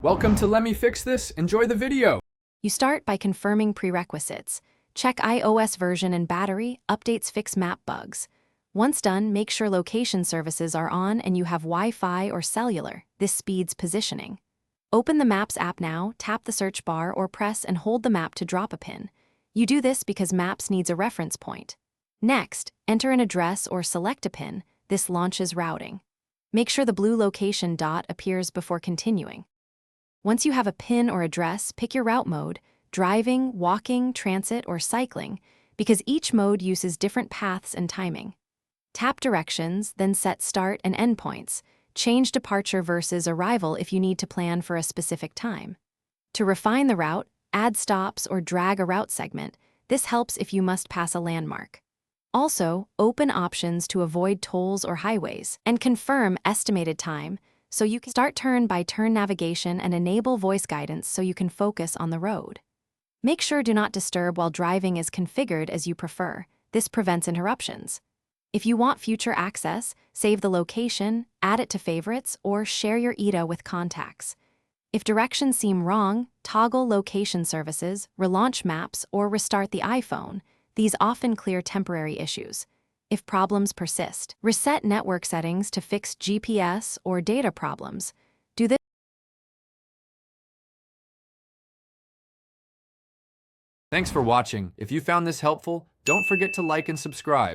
Welcome to Let Me Fix This. Enjoy the video. You start by confirming prerequisites. Check iOS version and battery, updates fix map bugs. Once done, make sure location services are on and you have Wi-Fi or cellular. This speeds positioning. Open the Maps app now, tap the search bar or press and hold the map to drop a pin. You do this because Maps needs a reference point. Next, enter an address or select a pin. This launches routing. Make sure the blue location dot appears before continuing. Once you have a pin or address, pick your route mode, driving, walking, transit, or cycling, because each mode uses different paths and timing. Tap directions, then set start and end points. Change departure versus arrival if you need to plan for a specific time. To refine the route, add stops or drag a route segment. This helps if you must pass a landmark. Also, open options to avoid tolls or highways, and confirm estimated time, so you can start turn-by-turn navigation and enable voice guidance so you can focus on the road. Make sure Do Not Disturb while driving is configured as you prefer. This prevents interruptions. If you want future access, save the location, add it to favorites, or share your ETA with contacts. If directions seem wrong, toggle location services, relaunch maps, or restart the iPhone. These often clear temporary issues. If problems persist, reset network settings to fix GPS or data problems. Do this. Thanks for watching. If you found this helpful, don't forget to like and subscribe.